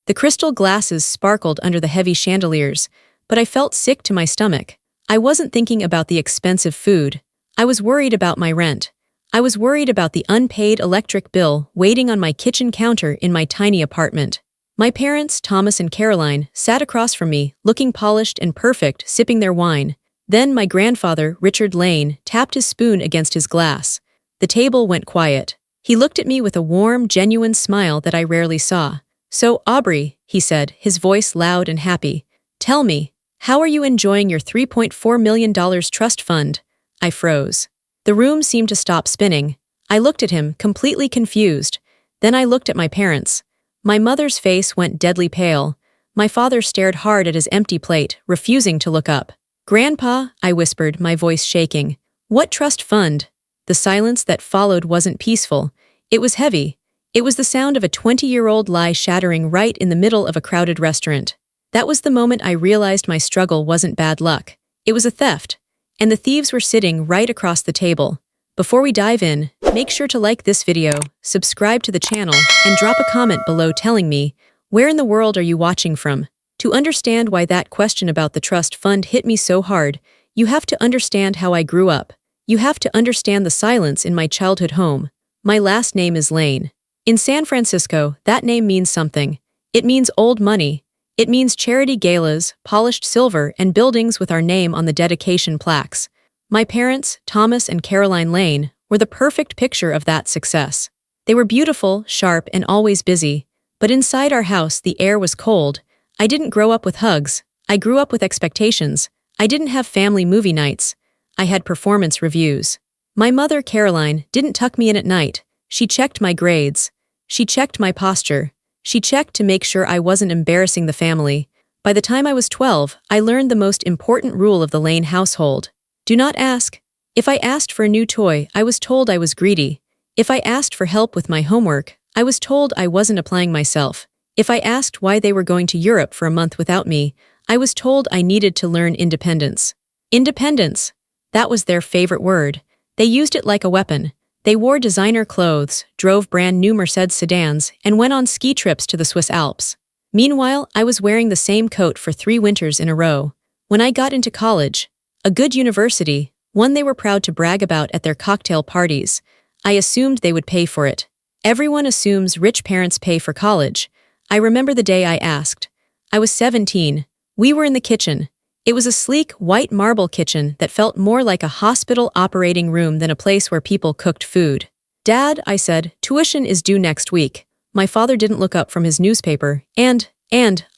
The crystal glasses sparkled under the heavy chandeliers, but I felt sick to my stomach. I wasn't thinking about the expensive food. I was worried about my rent. I was worried about the unpaid electric bill waiting on my kitchen counter in my tiny apartment. My parents, Thomas and Caroline, sat across from me, looking polished and perfect, sipping their wine. Then my grandfather, Aubrey Lane, tapped his spoon against his glass. The table went quiet. He looked at me with a warm, genuine smile that I rarely saw. "So, Aubrey," he said, his voice loud and happy, "tell me, how are you enjoying your $3.4 million trust fund?" I froze. The room seemed to stop spinning. I looked at him, completely confused. Then I looked at my parents. My mother's face went deadly pale. My father stared hard at his empty plate, refusing to look up. "Grandpa," I whispered, my voice shaking. "What trust fund?" The silence that followed wasn't peaceful. It was heavy. It was the sound of a 20-year-old lie shattering right in the middle of a crowded restaurant. That was the moment I realized my struggle wasn't bad luck. It was a theft. And the thieves were sitting right across the table. Before we dive in, make sure to like this video, subscribe to the channel, and drop a comment below telling me, where in the world are you watching from? To understand why that question about the trust fund hit me so hard, you have to understand how I grew up. You have to understand the silence in my childhood home. My last name is Lane. In San Francisco, that name means something. It means old money. It means charity galas, polished silver, and buildings with our name on the dedication plaques. My parents, Thomas and Caroline Lane, were the perfect picture of that success. They were beautiful, sharp, and always busy. But inside our house, the air was cold. I didn't grow up with hugs. I grew up with expectations. I didn't have family movie nights. I had performance reviews. My mother, Caroline, didn't tuck me in at night. She checked my grades. She checked my posture. She checked to make sure I wasn't embarrassing the family. By the time I was 12, I learned the most important rule of the Lane household. Do not ask. If I asked for a new toy, I was told I was greedy. If I asked for help with my homework, I was told I wasn't applying myself. If I asked why they were going to Europe for a month without me, I was told I needed to learn independence. Independence. That was their favorite word. They used it like a weapon. They wore designer clothes, drove brand new Mercedes sedans, and went on ski trips to the Swiss Alps. Meanwhile, I was wearing the same coat for 3 winters in a row. When I got into college, a good university, one they were proud to brag about at their cocktail parties, I assumed they would pay for it. Everyone assumes rich parents pay for college. I remember the day I asked. I was 17. We were in the kitchen. It was a sleek, white marble kitchen that felt more like a hospital operating room than a place where people cooked food. "Dad," I said, "tuition is due next week." My father didn't look up from his newspaper. And,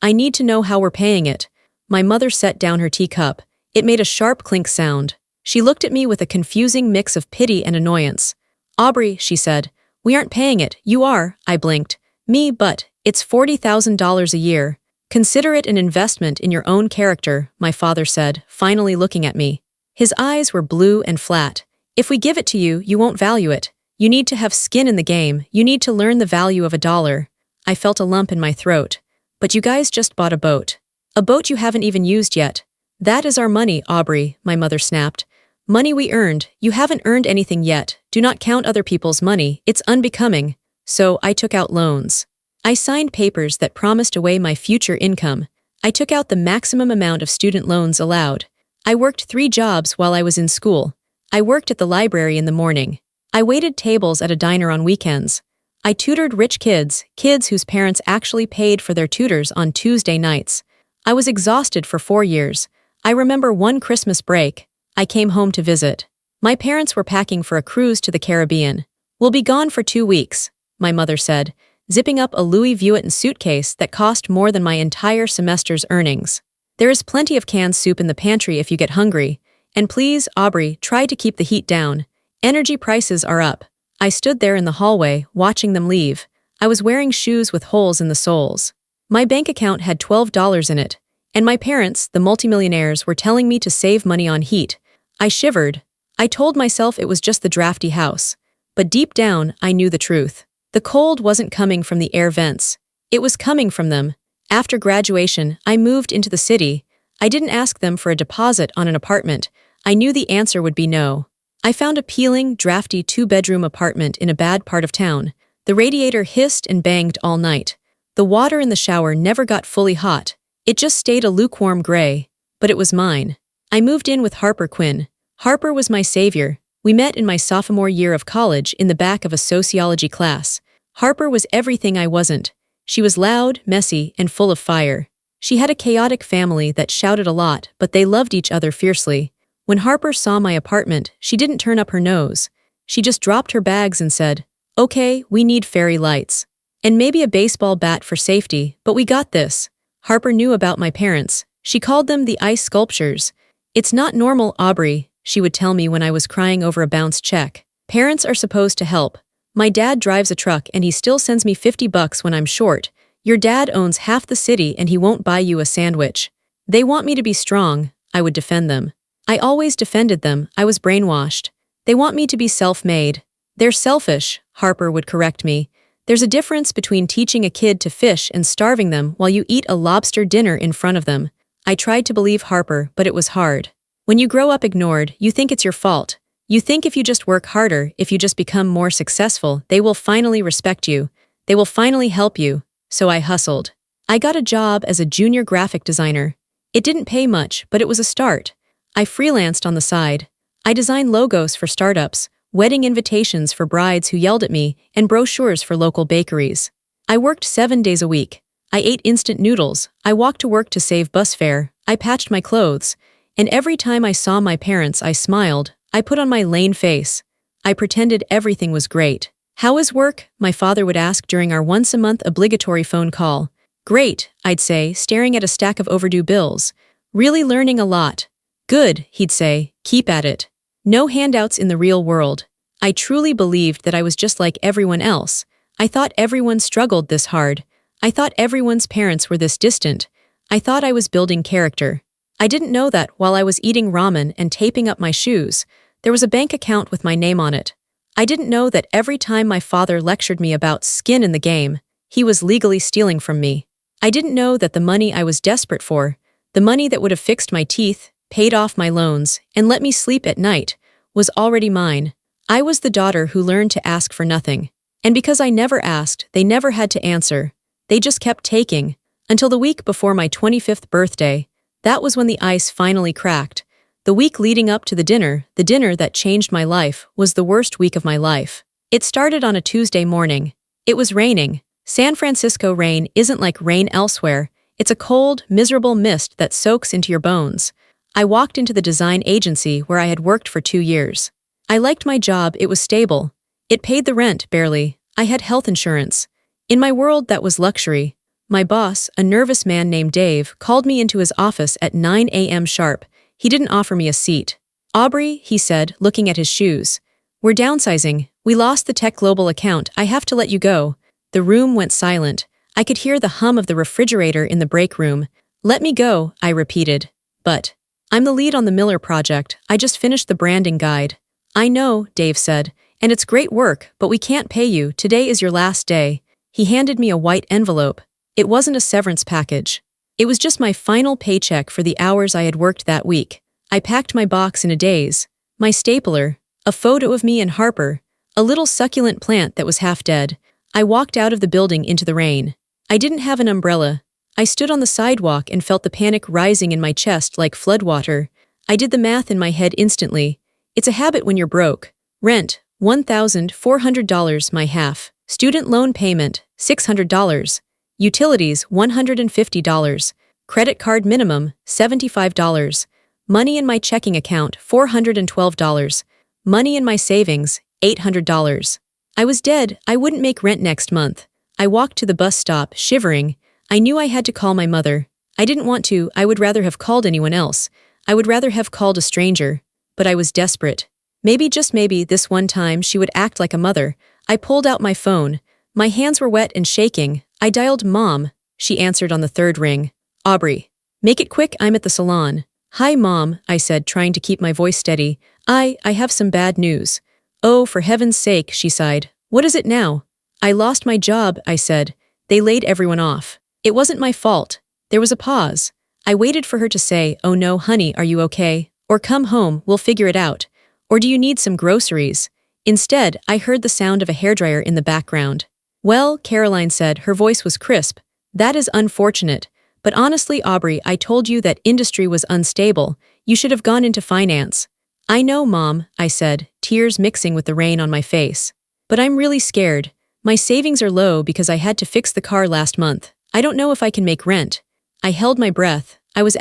I need to know how we're paying it." My mother set down her teacup. It made a sharp clink sound. She looked at me with a confusing mix of pity and annoyance. "Aubrey," she said, "we aren't paying it. You are." I blinked. "Me, but it's $40,000 a year. Consider it an investment in your own character," my father said, finally looking at me. His eyes were blue and flat. "If we give it to you, you won't value it. You need to have skin in the game. You need to learn the value of a dollar." I felt a lump in my throat. "But you guys just bought a boat. A boat you haven't even used yet." "That is our money, Aubrey," my mother snapped. "Money we earned. You haven't earned anything yet. Do not count other people's money. It's unbecoming." So I took out loans. I signed papers that promised away my future income. I took out the maximum amount of student loans allowed. I worked 3 jobs while I was in school. I worked at the library in the morning. I waited tables at a diner on weekends. I tutored rich kids whose parents actually paid for their tutors on Tuesday nights. I was exhausted for 4 years. I remember one Christmas break. I came home to visit. My parents were packing for a cruise to the Caribbean. "We'll be gone for 2 weeks," my mother said, zipping up a Louis Vuitton suitcase that cost more than my entire semester's earnings. "There is plenty of canned soup in the pantry if you get hungry. And please, Aubrey, try to keep the heat down. Energy prices are up." I stood there in the hallway, watching them leave. I was wearing shoes with holes in the soles. My bank account had $12 in it. And my parents, the multimillionaires, were telling me to save money on heat. I shivered. I told myself it was just the drafty house. But deep down, I knew the truth. The cold wasn't coming from the air vents. It was coming from them. After graduation, I moved into the city. I didn't ask them for a deposit on an apartment. I knew the answer would be no. I found a peeling, drafty 2-bedroom apartment in a bad part of town. The radiator hissed and banged all night. The water in the shower never got fully hot. It just stayed a lukewarm gray. But it was mine. I moved in with Harper Quinn. Harper was my savior. We met in my sophomore year of college in the back of a sociology class. Harper was everything I wasn't. She was loud, messy, and full of fire. She had a chaotic family that shouted a lot, but they loved each other fiercely. When Harper saw my apartment, she didn't turn up her nose. She just dropped her bags and said, "Okay, we need fairy lights. And maybe a baseball bat for safety, but we got this." Harper knew about my parents. She called them the ice sculptures. "It's not normal, Aubrey," she would tell me when I was crying over a bounced check. "Parents are supposed to help. My dad drives a truck and he still sends me $50 when I'm short. Your dad owns half the city and he won't buy you a sandwich. They want me to be strong," I would defend them. I always defended them. I was brainwashed. "They want me to be self-made. They're selfish," Harper would correct me. "There's a difference between teaching a kid to fish and starving them while you eat a lobster dinner in front of them." I tried to believe Harper, but it was hard. When you grow up ignored, you think it's your fault. You think if you just work harder, if you just become more successful, they will finally respect you. They will finally help you. So I hustled. I got a job as a junior graphic designer. It didn't pay much, but it was a start. I freelanced on the side. I designed logos for startups, wedding invitations for brides who yelled at me, and brochures for local bakeries. I worked 7 days a week. I ate instant noodles. I walked to work to save bus fare. I patched my clothes. And every time I saw my parents, I smiled. I put on my Lane face. I pretended everything was great. "How is work?" my father would ask during our once-a-month obligatory phone call. "Great," I'd say, staring at a stack of overdue bills. "Really learning a lot." "Good," he'd say, "keep at it." No handouts in the real world. I truly believed that I was just like everyone else. I thought everyone struggled this hard. I thought everyone's parents were this distant. I thought I was building character. I didn't know that while I was eating ramen and taping up my shoes, there was a bank account with my name on it. I didn't know that every time my father lectured me about skin in the game, he was legally stealing from me. I didn't know that the money I was desperate for, the money that would have fixed my teeth, paid off my loans, and let me sleep at night, was already mine. I was the daughter who learned to ask for nothing. And because I never asked, they never had to answer. They just kept taking. Until the week before my 25th birthday. That was when the ice finally cracked. The week leading up to the dinner that changed my life, was the worst week of my life. It started on a Tuesday morning. It was raining. San Francisco rain isn't like rain elsewhere. It's a cold, miserable mist that soaks into your bones. I walked into the design agency where I had worked for 2 years. I liked my job, it was stable. It paid the rent, barely. I had health insurance. In my world, that was luxury. My boss, a nervous man named Dave, called me into his office at 9 a.m. sharp. He didn't offer me a seat. "Aubrey," he said, looking at his shoes. "We're downsizing. We lost the Tech Global account. I have to let you go." The room went silent. I could hear the hum of the refrigerator in the break room. "Let me go," I repeated. "But I'm the lead on the Miller project. I just finished the branding guide." "I know," Dave said, "and it's great work, but we can't pay you. Today is your last day." He handed me a white envelope. It wasn't a severance package. It was just my final paycheck for the hours I had worked that week. I packed my box in a daze. My stapler, a photo of me and Harper, a little succulent plant that was half dead. I walked out of the building into the rain. I didn't have an umbrella. I stood on the sidewalk and felt the panic rising in my chest like floodwater. I did the math in my head instantly. It's a habit when you're broke. Rent, $1,400, my half. Student loan payment, $600. Utilities, $150. Credit card minimum, $75. Money in my checking account, $412. Money in my savings, $800. I was dead. I wouldn't make rent next month. I walked to the bus stop, shivering. I knew I had to call my mother. I didn't want to. I would rather have called anyone else. I would rather have called a stranger. But I was desperate. Maybe, just maybe, this one time she would act like a mother. I pulled out my phone. My hands were wet and shaking. I dialed Mom. She answered on the third ring. "Aubrey. Make it quick, I'm at the salon." "Hi, Mom," I said, trying to keep my voice steady. I have some bad news." "Oh, for heaven's sake," she sighed. "What is it now?" "I lost my job," I said. "They laid everyone off." It wasn't my fault. There was a pause. I waited for her to say, "Oh no, honey, are you okay?" Or "Come home, we'll figure it out." Or "Do you need some groceries?" Instead, I heard the sound of a hairdryer in the background. Well, Caroline said, her voice was crisp. That is unfortunate. But honestly, Aubrey, I told you that industry was unstable. You should have gone into finance. I know, Mom, I said, tears mixing with the rain on my face. But I'm really scared. My savings are low because I had to fix the car last month. I don't know if I can make rent. I held my breath. I was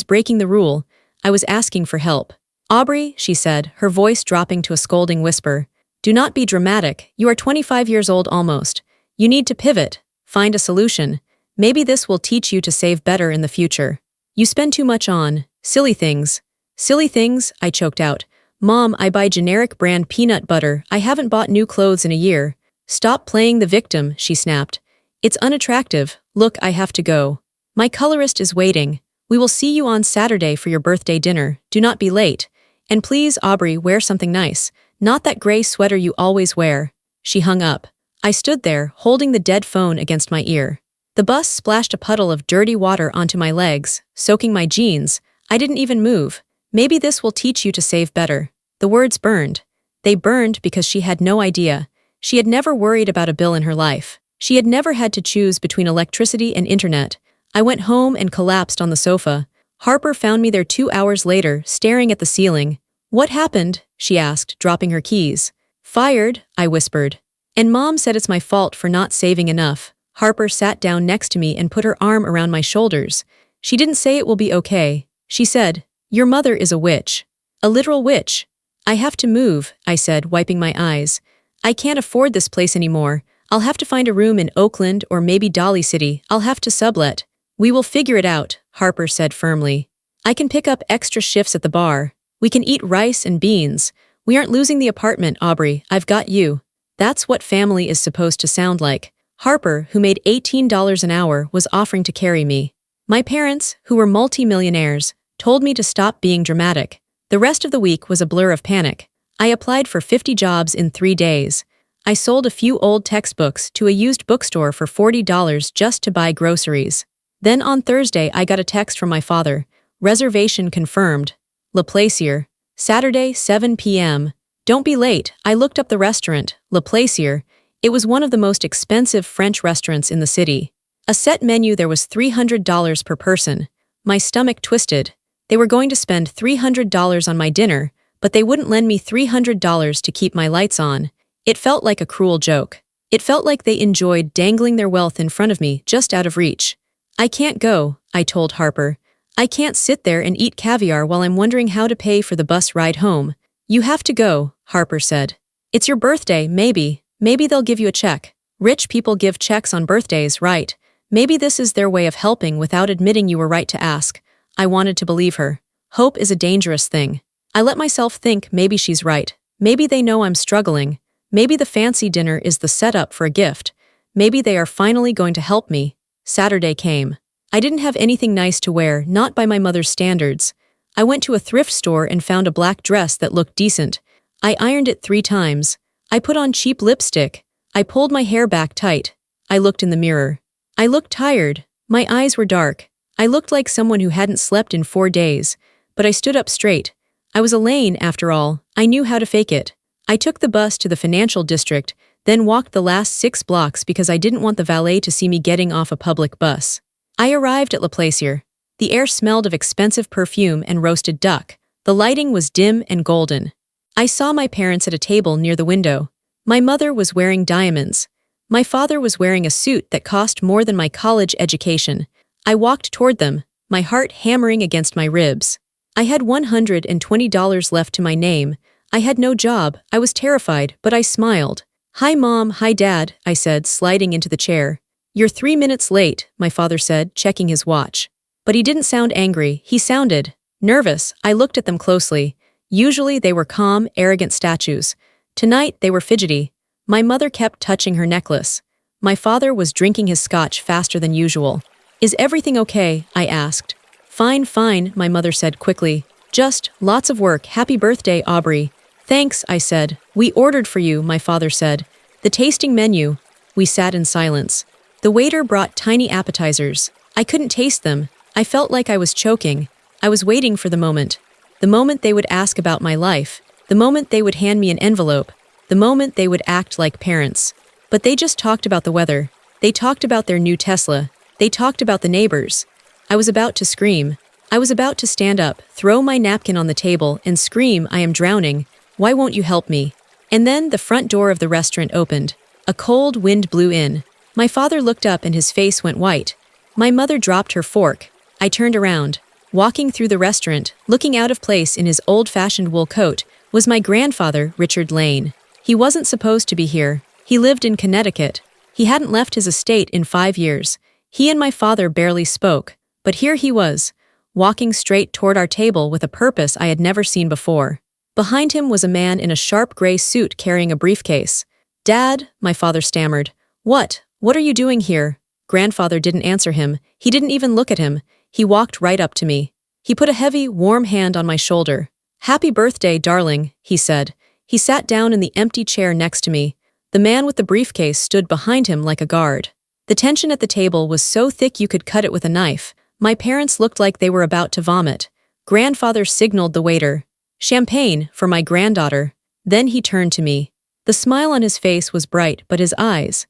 breaking the rule. I was asking for help. Aubrey, she said, her voice dropping to a scolding whisper. Do not be dramatic. You are 25 years old almost. You need to pivot. Find a solution. Maybe this will teach you to save better in the future. You spend too much on silly things. Silly things, I choked out. Mom, I buy generic brand peanut butter. I haven't bought new clothes in a year. Stop playing the victim, she snapped. It's unattractive. Look, I have to go. My colorist is waiting. We will see you on Saturday for your birthday dinner. Do not be late. And please, Aubrey, wear something nice. Not that gray sweater you always wear. She hung up. I stood there, holding the dead phone against my ear. The bus splashed a puddle of dirty water onto my legs, soaking my jeans. I didn't even move. Maybe this will teach you to save better. The words burned. They burned because she had no idea. She had never worried about a bill in her life. She had never had to choose between electricity and internet. I went home and collapsed on the sofa. Harper found me there 2 hours later, staring at the ceiling. What happened? She asked, dropping her keys. Fired, I whispered. And Mom said it's my fault for not saving enough. Harper sat down next to me and put her arm around my shoulders. She didn't say it will be okay. She said, your mother is a witch. A literal witch. I have to move, I said, wiping my eyes. I can't afford this place anymore. I'll have to find a room in Oakland or maybe Dolly City. I'll have to sublet. We will figure it out, Harper said firmly. I can pick up extra shifts at the bar. We can eat rice and beans. We aren't losing the apartment, Aubrey. I've got you. That's what family is supposed to sound like. Harper, who made $18 an hour, was offering to carry me. My parents, who were multi-millionaires, told me to stop being dramatic. The rest of the week was a blur of panic. I applied for 50 jobs in 3 days. I sold a few old textbooks to a used bookstore for $40 just to buy groceries. Then on Thursday I got a text from my father. Reservation confirmed. Le Plaisir. Saturday, 7 p.m. Don't be late. I looked up the restaurant, Le Plaisir. It was one of the most expensive French restaurants in the city. A set menu there was $300 per person. My stomach twisted. They were going to spend $300 on my dinner, but they wouldn't lend me $300 to keep my lights on. It felt like a cruel joke. It felt like they enjoyed dangling their wealth in front of me, just out of reach. I can't go, I told Harper. I can't sit there and eat caviar while I'm wondering how to pay for the bus ride home. You have to go, Harper said. It's your birthday, maybe. Maybe they'll give you a check. Rich people give checks on birthdays, right? Maybe this is their way of helping without admitting you were right to ask. I wanted to believe her. Hope is a dangerous thing. I let myself think maybe she's right. Maybe they know I'm struggling. Maybe the fancy dinner is the setup for a gift. Maybe they are finally going to help me. Saturday came. I didn't have anything nice to wear, not by my mother's standards. I went to a thrift store and found a black dress that looked decent. I ironed it 3 times. I put on cheap lipstick. I pulled my hair back tight. I looked in the mirror. I looked tired. My eyes were dark. I looked like someone who hadn't slept in 4 days. But I stood up straight. I was Elaine, after all. I knew how to fake it. I took the bus to the financial district, then walked the last 6 blocks because I didn't want the valet to see me getting off a public bus. I arrived at Le Plaisir. The air smelled of expensive perfume and roasted duck. The lighting was dim and golden. I saw my parents at a table near the window. My mother was wearing diamonds. My father was wearing a suit that cost more than my college education. I walked toward them, my heart hammering against my ribs. I had $120 left to my name. I had no job. I was terrified, but I smiled. Hi, Mom. Hi, Dad, I said, sliding into the chair. You're 3 minutes late, my father said, checking his watch. But he didn't sound angry. He sounded nervous. I looked at them closely. Usually they were calm, arrogant statues. Tonight they were fidgety. My mother kept touching her necklace. My father was drinking his scotch faster than usual. Is everything okay? I asked. Fine, fine, my mother said quickly. Just lots of work. Happy birthday, Aubrey. Thanks, I said. We ordered for you, my father said. The tasting menu. We sat in silence. The waiter brought tiny appetizers. I couldn't taste them. I felt like I was choking. I was waiting for the moment. The moment they would ask about my life. The moment they would hand me an envelope. The moment they would act like parents. But they just talked about the weather. They talked about their new Tesla. They talked about the neighbors. I was about to scream. I was about to stand up, throw my napkin on the table, and scream, "I am drowning. Why won't you help me?" And then the front door of the restaurant opened. A cold wind blew in. My father looked up and his face went white. My mother dropped her fork. I turned around. Walking through the restaurant, looking out of place in his old-fashioned wool coat, was my grandfather, Richard Lane. He wasn't supposed to be here. He lived in Connecticut. He hadn't left his estate in 5 years. He and my father barely spoke, but here he was, walking straight toward our table with a purpose I had never seen before. Behind him was a man in a sharp gray suit carrying a briefcase. "Dad," my father stammered. What are you doing here?" Grandfather didn't answer him. He didn't even look at him. He walked right up to me. He put a heavy, warm hand on my shoulder. "Happy birthday, darling," he said. He sat down in the empty chair next to me. The man with the briefcase stood behind him like a guard. The tension at the table was so thick you could cut it with a knife. My parents looked like they were about to vomit. Grandfather signaled the waiter. "Champagne, for my granddaughter." Then he turned to me. The smile on his face was bright, but his eyes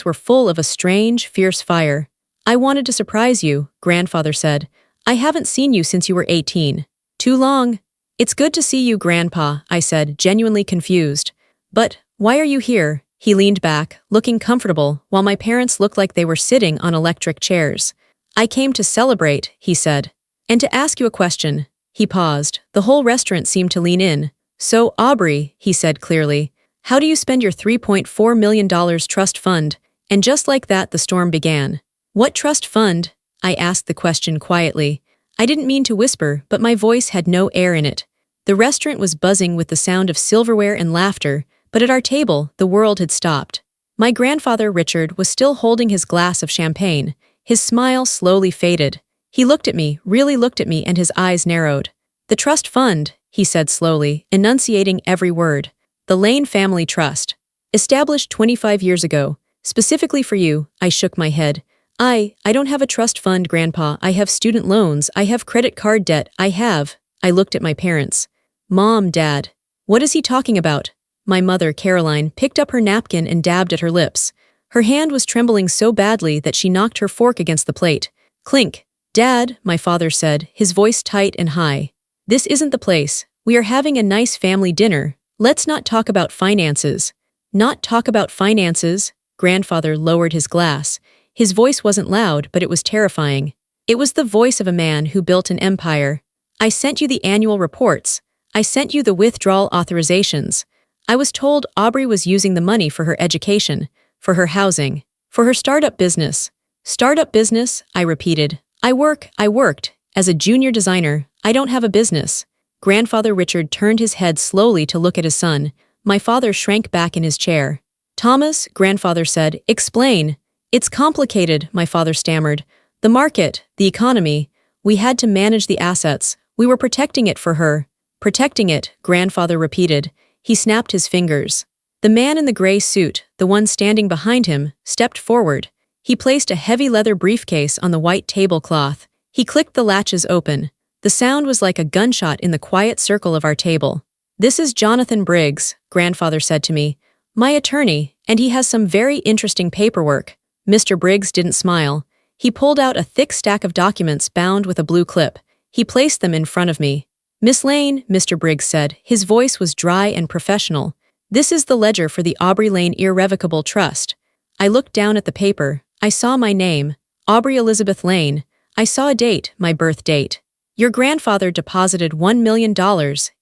were full of a strange, fierce fire. "I wanted to surprise you," Grandfather said. "I haven't seen you since you were 18. Too long." "It's good to see you, Grandpa," I said, genuinely confused. "But why are you here?" He leaned back, looking comfortable, while my parents looked like they were sitting on electric chairs. "I came to celebrate," he said. "And to ask you a question." He paused. The whole restaurant seemed to lean in. "So, Aubrey," he said clearly, "how do you spend your $3.4 million trust fund?" And just like that, the storm began. "What trust fund?" I asked the question quietly. I didn't mean to whisper, but my voice had no air in it. The restaurant was buzzing with the sound of silverware and laughter, but at our table, the world had stopped. My grandfather, Richard, was still holding his glass of champagne. His smile slowly faded. He looked at me, really looked at me, and his eyes narrowed. "The trust fund," he said slowly, enunciating every word. "The Lane Family Trust. Established 25 years ago. Specifically for you." I shook my head. I don't have a trust fund, Grandpa. I have student loans. I have credit card debt. I looked at my parents. "Mom, Dad. What is he talking about?" My mother, Caroline, picked up her napkin and dabbed at her lips. Her hand was trembling so badly that she knocked her fork against the plate. Clink. "Dad," my father said, his voice tight and high. "This isn't the place. We are having a nice family dinner. Let's not talk about finances." "Not talk about finances?" Grandfather lowered his glass. His voice wasn't loud, but it was terrifying. It was the voice of a man who built an empire. "I sent you the annual reports. I sent you the withdrawal authorizations. I was told Aubrey was using the money for her education, for her housing, for her startup business." "Startup business?" I repeated. I worked. As a junior designer, I don't have a business." Grandfather Richard turned his head slowly to look at his son. My father shrank back in his chair. "Thomas," Grandfather said, "explain." "It's complicated," my father stammered. "The market, the economy. We had to manage the assets. We were protecting it for her." "Protecting it," Grandfather repeated. He snapped his fingers. The man in the gray suit, the one standing behind him, stepped forward. He placed a heavy leather briefcase on the white tablecloth. He clicked the latches open. The sound was like a gunshot in the quiet circle of our table. "This is Jonathan Briggs," Grandfather said to me. "My attorney, and he has some very interesting paperwork." Mr. Briggs didn't smile. He pulled out a thick stack of documents bound with a blue clip. He placed them in front of me. "Miss Lane," Mr. Briggs said, his voice was dry and professional. "This is the ledger for the Aubrey Lane Irrevocable Trust." I looked down at the paper. I saw my name, Aubrey Elizabeth Lane. I saw a date, my birth date. "Your grandfather deposited $1 million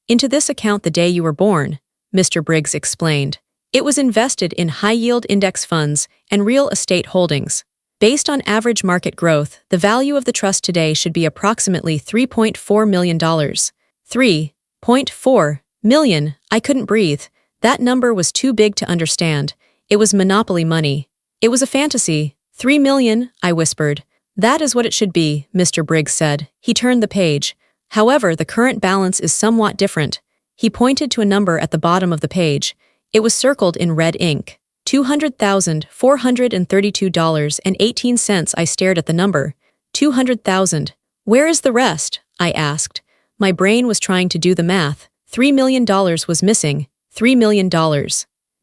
into this account the day you were born," Mr. Briggs explained. "It was invested in high-yield index funds and real estate holdings. Based on average market growth, the value of the trust today should be approximately $3.4 million. $3.4 million. I couldn't breathe. That number was too big to understand. It was monopoly money. It was a fantasy. $3 million, I whispered. "That is what it should be," Mr. Briggs said. He turned the page. "However, the current balance is somewhat different." He pointed to a number at the bottom of the page. It was circled in red ink. $200,432.18. I stared at the number. 200,000. "Where is the rest?" I asked. My brain was trying to do the math. $3 million was missing. $3 million.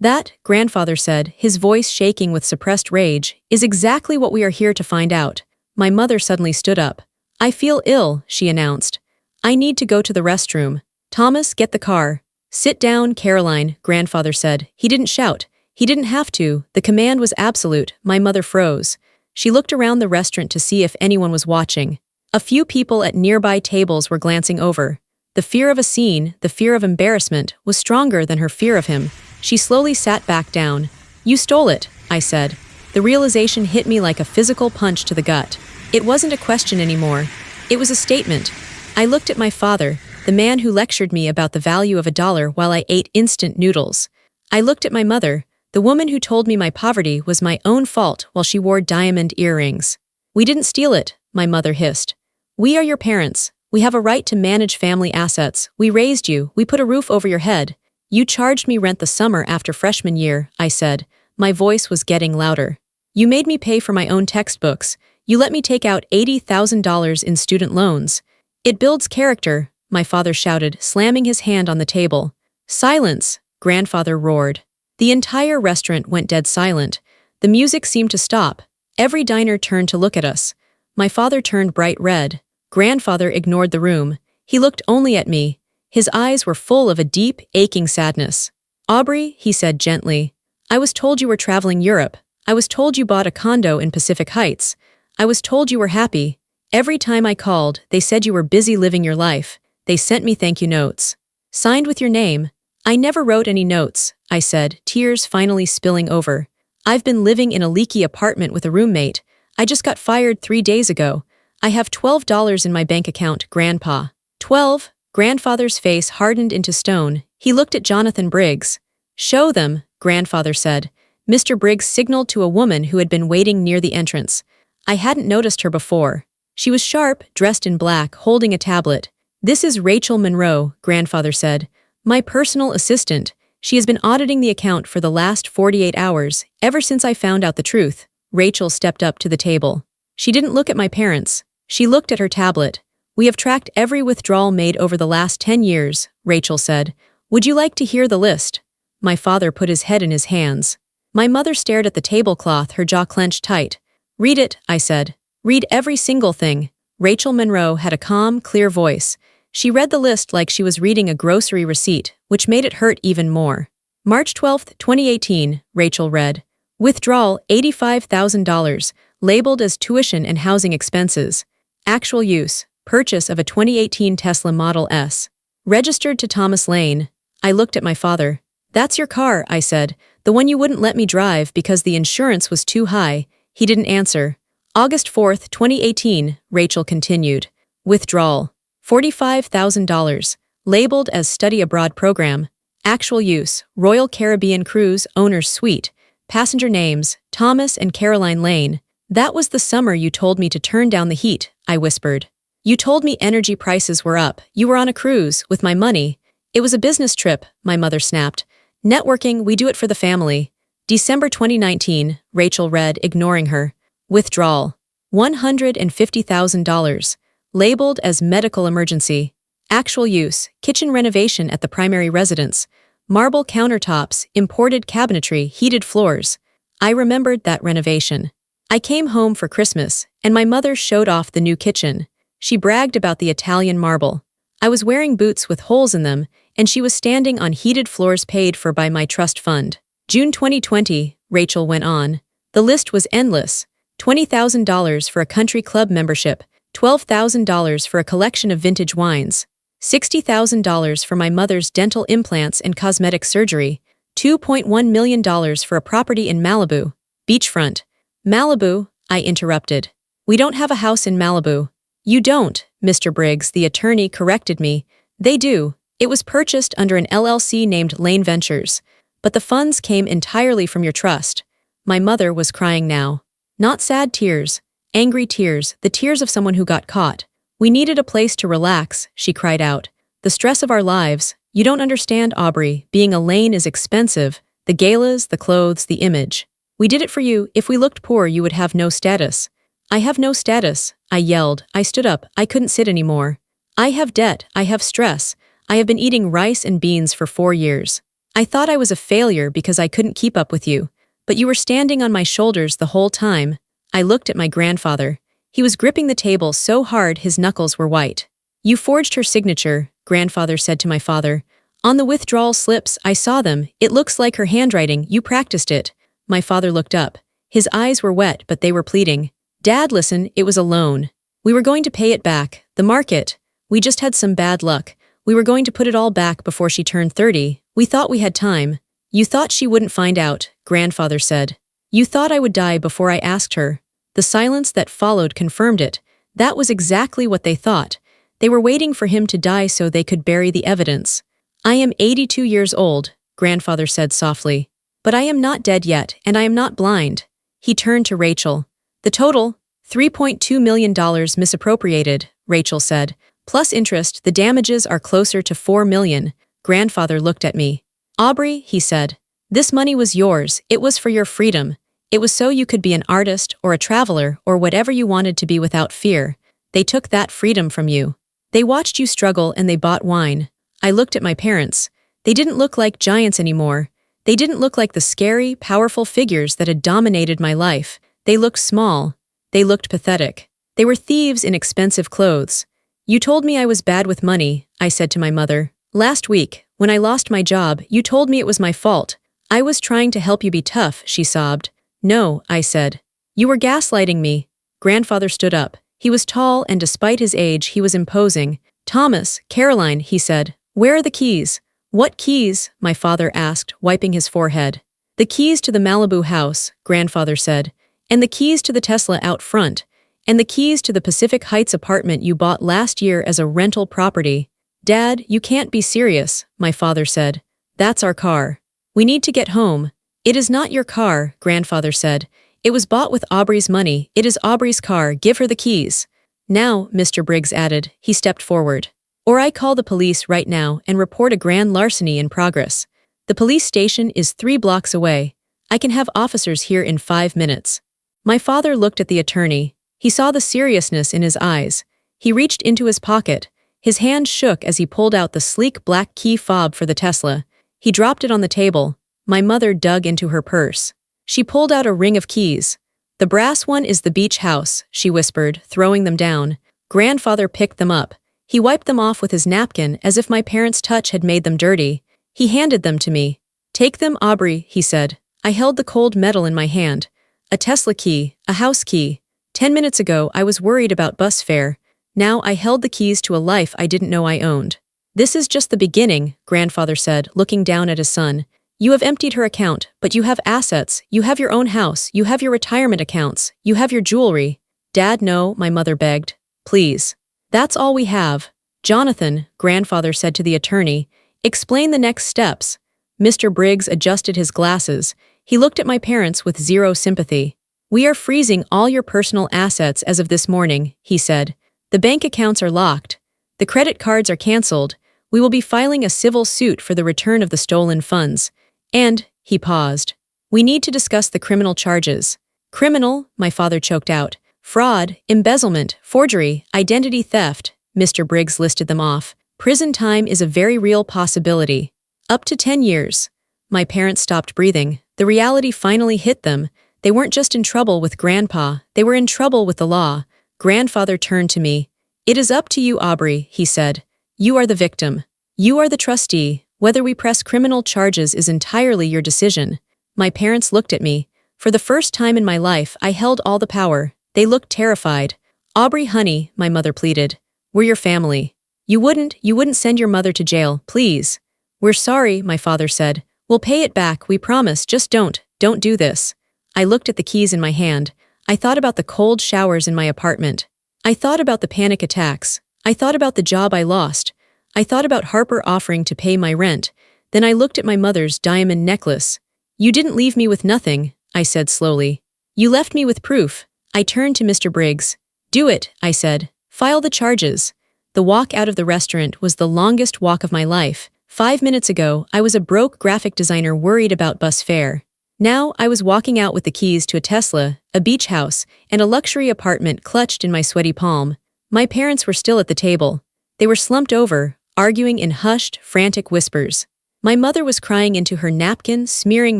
That, grandfather said, his voice shaking with suppressed rage, is exactly what we are here to find out. My mother suddenly stood up. I feel ill, she announced. I need to go to the restroom. Thomas, get the car. Sit down, Caroline, grandfather said. He didn't shout. He didn't have to. The command was absolute. My mother froze. She looked around the restaurant to see if anyone was watching. A few people at nearby tables were glancing over. The fear of a scene, the fear of embarrassment, was stronger than her fear of him. She slowly sat back down. You stole it, I said. The realization hit me like a physical punch to the gut. It wasn't a question anymore. It was a statement. I looked at my father, the man who lectured me about the value of $1 while I ate instant noodles. I looked at my mother, the woman who told me my poverty was my own fault while she wore diamond earrings. We didn't steal it, my mother hissed. We are your parents. We have a right to manage family assets. We raised you. We put a roof over your head. You charged me rent the summer after freshman year, I said. My voice was getting louder. You made me pay for my own textbooks. You let me take out $80,000 in student loans. It builds character, my father shouted, slamming his hand on the table. Silence, grandfather roared. The entire restaurant went dead silent. The music seemed to stop. Every diner turned to look at us. My father turned bright red. Grandfather ignored the room. He looked only at me. His eyes were full of a deep, aching sadness. Aubrey, he said gently, I was told you were traveling Europe. I was told you bought a condo in Pacific Heights. I was told you were happy. Every time I called, they said you were busy living your life. They sent me thank you notes. Signed with your name. I never wrote any notes, I said, tears finally spilling over. I've been living in a leaky apartment with a roommate. I just got fired 3 days ago. I have $12 in my bank account, Grandpa. 12? Grandfather's face hardened into stone. He looked at Jonathan Briggs. Show them, grandfather said. Mr. Briggs signaled to a woman who had been waiting near the entrance. I hadn't noticed her before. She was sharp, dressed in black, holding a tablet. This is Rachel Monroe, grandfather said. My personal assistant. She has been auditing the account for the last 48 hours, ever since I found out the truth. Rachel stepped up to the table. She didn't look at my parents. She looked at her tablet. We have tracked every withdrawal made over the last 10 years, Rachel said. Would you like to hear the list? My father put his head in his hands. My mother stared at the tablecloth, her jaw clenched tight. Read it, I said. Read every single thing. Rachel Monroe had a calm, clear voice. She read the list like she was reading a grocery receipt, which made it hurt even more. March 12, 2018, Rachel read. Withdrawal, $85,000, labeled as tuition and housing expenses. Actual use, purchase of a 2018 Tesla Model S. Registered to Thomas Lane. I looked at my father. That's your car, I said. The one you wouldn't let me drive because the insurance was too high. He didn't answer. August 4, 2018, Rachel continued. Withdrawal. $45,000. Labeled as study abroad program. Actual use, Royal Caribbean Cruise Owner's Suite. Passenger names, Thomas and Caroline Lane. That was the summer you told me to turn down the heat, I whispered. You told me energy prices were up. You were on a cruise, with my money. It was a business trip, my mother snapped. Networking, we do it for the family. December 2019, Rachel read, ignoring her. Withdrawal. $150,000. Labeled as medical emergency. Actual use, kitchen renovation at the primary residence. Marble countertops, imported cabinetry, heated floors. I remembered that renovation. I came home for Christmas, and my mother showed off the new kitchen. She bragged about the Italian marble. I was wearing boots with holes in them, and she was standing on heated floors paid for by my trust fund. June 2020, Rachel went on. The list was endless. $20,000 for a country club membership, $12,000 for a collection of vintage wines, $60,000 for my mother's dental implants and cosmetic surgery, $2.1 million for a property in Malibu. Beachfront. Malibu, I interrupted. We don't have a house in Malibu. You don't, Mr. Briggs, the attorney corrected me. They do. It was purchased under an LLC named Lane Ventures. But the funds came entirely from your trust. My mother was crying now. Not sad tears. Angry tears, the tears of someone who got caught. We needed a place to relax, she cried out. The stress of our lives. You don't understand, Aubrey. Being a Lane is expensive. The galas, the clothes, the image. We did it for you. If we looked poor, you would have no status. I have no status, I yelled. I stood up. I couldn't sit anymore. I have debt. I have stress. I have been eating rice and beans for 4 years. I thought I was a failure because I couldn't keep up with you, but you were standing on my shoulders the whole time. I looked at my grandfather. He was gripping the table so hard his knuckles were white. You forged her signature, grandfather said to my father. On the withdrawal slips, I saw them. It looks like her handwriting. You practiced it. My father looked up. His eyes were wet, but they were pleading. Dad, listen, it was a loan. We were going to pay it back. The market. We just had some bad luck. We were going to put it all back before she turned 30. We thought we had time. You thought she wouldn't find out, grandfather said. You thought I would die before I asked her. The silence that followed confirmed it. That was exactly what they thought. They were waiting for him to die so they could bury the evidence. I am 82 years old, grandfather said softly. But I am not dead yet, and I am not blind. He turned to Rachel. The total, $3.2 million misappropriated, Rachel said. Plus interest, the damages are closer to $4 million. Grandfather looked at me. Aubrey, he said. This money was yours. It was for your freedom. It was so you could be an artist or a traveler or whatever you wanted to be without fear. They took that freedom from you. They watched you struggle and they bought wine. I looked at my parents. They didn't look like giants anymore. They didn't look like the scary, powerful figures that had dominated my life. They looked small. They looked pathetic. They were thieves in expensive clothes. You told me I was bad with money, I said to my mother. Last week, when I lost my job, you told me it was my fault. I was trying to help you be tough, she sobbed. No, I said. You were gaslighting me. Grandfather stood up. He was tall and despite his age, he was imposing. Thomas, Caroline, he said. Where are the keys? What keys? My father asked, wiping his forehead. The keys to the Malibu house, grandfather said. And the keys to the Tesla out front. And the keys to the Pacific Heights apartment you bought last year as a rental property. Dad, you can't be serious, my father said. That's our car. We need to get home. It is not your car, grandfather said. It was bought with Aubrey's money. It is Aubrey's car. Give her the keys. Now, Mr. Briggs added. He stepped forward. Or I call the police right now and report a grand larceny in progress. The police station is 3 blocks away. I can have officers here in 5 minutes. My father looked at the attorney. He saw the seriousness in his eyes. He reached into his pocket. His hand shook as he pulled out the sleek black key fob for the Tesla. He dropped it on the table. My mother dug into her purse. She pulled out a ring of keys. The brass one is the beach house, she whispered, throwing them down. Grandfather picked them up. He wiped them off with his napkin as if my parents' touch had made them dirty. He handed them to me. Take them, Aubrey, he said. I held the cold metal in my hand. A Tesla key, a house key. 10 minutes ago, I was worried about bus fare. Now I held the keys to a life I didn't know I owned. This is just the beginning, grandfather said, looking down at his son. You have emptied her account, but you have assets. You have your own house. You have your retirement accounts. You have your jewelry. Dad, no, my mother begged. Please. That's all we have. Jonathan, grandfather said to the attorney, explain the next steps. Mr. Briggs adjusted his glasses. He looked at my parents with zero sympathy. We are freezing all your personal assets as of this morning, he said. The bank accounts are locked. The credit cards are canceled. We will be filing a civil suit for the return of the stolen funds. And, he paused. We need to discuss the criminal charges. Criminal, my father choked out. Fraud, embezzlement, forgery, identity theft. Mr. Briggs listed them off. Prison time is a very real possibility. Up to 10 years. My parents stopped breathing. The reality finally hit them. They weren't just in trouble with Grandpa, they were in trouble with the law. Grandfather turned to me. It is up to you, Aubrey, he said. You are the victim. You are the trustee. Whether we press criminal charges is entirely your decision. My parents looked at me. For the first time in my life, I held all the power. They looked terrified. Aubrey, honey, my mother pleaded. We're your family. You wouldn't send your mother to jail, please. We're sorry, my father said. We'll pay it back, we promise, just don't do this. I looked at the keys in my hand. I thought about the cold showers in my apartment. I thought about the panic attacks. I thought about the job I lost. I thought about Harper offering to pay my rent. Then I looked at my mother's diamond necklace. You didn't leave me with nothing, I said slowly. You left me with proof. I turned to Mr. Briggs. Do it, I said. File the charges. The walk out of the restaurant was the longest walk of my life. 5 minutes ago, I was a broke graphic designer worried about bus fare. Now, I was walking out with the keys to a Tesla, a beach house, and a luxury apartment clutched in my sweaty palm. My parents were still at the table. They were slumped over, arguing in hushed, frantic whispers. My mother was crying into her napkin, smearing